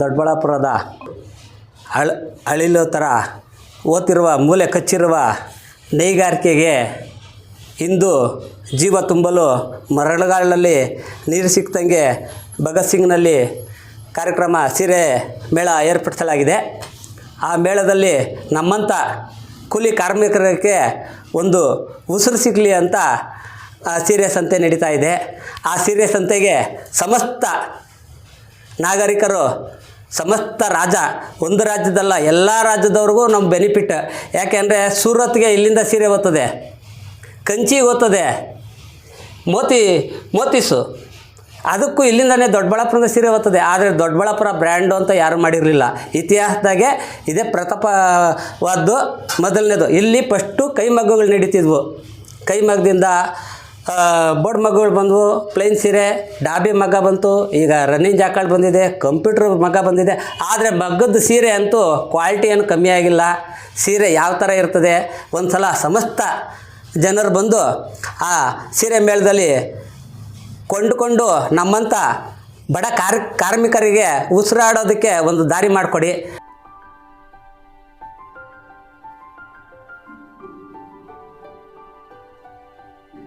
ದೊಡ್ಡಬಳ್ಳಾಪುರದ ಅಳಿಲು ಥರ ಓದ್ತಿರುವ ಮೂಲೆ ಕಚ್ಚಿರುವ ನೇಯ್ಗಾರಿಕೆಗೆ ಇಂದು ಜೀವ ತುಂಬಲು ಮರಳುಗಾಲಲ್ಲಿ ನೀರು ಸಿಕ್ತಂಗೆ ಭಗತ್ ಸಿಂಗ್ನಲ್ಲಿ ಕಾರ್ಯಕ್ರಮ ಸೀರೆ ಮೇಳ ಏರ್ಪಡಿಸಲಾಗಿದೆ. ಆ ಮೇಳದಲ್ಲಿ ನಮ್ಮಂಥ ಕೂಲಿ ಕಾರ್ಮಿಕರಿಗೆ ಒಂದು ಉಸಿರು ಸಿಗಲಿ ಅಂತ ಸೀರೆ ಸಂತೆ ನಡೀತಾ ಇದೆ. ಆ ಸೀರೆ ಸಂತೆಗೆ ಸಮಸ್ತ ನಾಗರಿಕರು, ಸಮಸ್ತ ಒಂದು ರಾಜ್ಯದಲ್ಲ ಎಲ್ಲ ರಾಜ್ಯದವ್ರಿಗೂ ನಮ್ಮ ಬೆನಿಫಿಟ್. ಯಾಕೆಂದರೆ ಸೂರತ್ಗೆ ಇಲ್ಲಿಂದ ಸೀರೆ ಹೋಗ್ತದೆ, ಕಂಚಿಗೆ ಹೋಗ್ತದೆ, ಮೋತೀಸು ಅದಕ್ಕೂ ಇಲ್ಲಿಂದನೇ ದೊಡ್ಡಬಳ್ಳಾಪುರದ ಸೀರೆ ಹೋಗ್ತದೆ. ಆದರೆ ದೊಡ್ಡಬಳ್ಳಾಪುರ ಬ್ರ್ಯಾಂಡು ಅಂತ ಯಾರು ಮಾಡಿರಲಿಲ್ಲ. ಇತಿಹಾಸದಾಗೆ ಇದೇ ಪ್ರತಾಪವಾದ್ದು ಮೊದಲನೇದು. ಇಲ್ಲಿ ಫಸ್ಟು ಕೈಮಗ್ಗಗಳು ನಡೀತಿದ್ವು. ಕೈಮಗ್ಗದಿಂದ ಬೋರ್ಡ್ ಮಗ್ಗಗಳು ಬಂದವು, ಪ್ಲೈನ್ ಸೀರೆ, ಡಾಬಿ ಮಗ್ಗ ಬಂತು, ಈಗ ರನ್ನಿಂಗ್ ಜಾಕಾಳು ಬಂದಿದೆ, ಕಂಪ್ಯೂಟ್ರ್ ಮಗ್ಗ ಬಂದಿದೆ. ಆದರೆ ಮಗ್ಗದ ಸೀರೆ ಅಂತೂ ಕ್ವಾಲಿಟಿ ಏನು ಕಮ್ಮಿ ಆಗಿಲ್ಲ. ಸೀರೆ ಯಾವ ಥರ ಇರ್ತದೆ, ಒಂದು ಸಲ ಸಮಸ್ತ ಜನರು ಬಂದು ಆ ಸೀರೆ ಮೇಳದಲ್ಲಿ ಕೊಂಡುಕೊಂಡು ನಮ್ಮಂಥ ಬಡ ಕಾರ್ಮಿಕರಿಗೆ ಉಸಿರಾಡೋದಕ್ಕೆ ಒಂದು ದಾರಿ ಮಾಡಿಕೊಡಿ.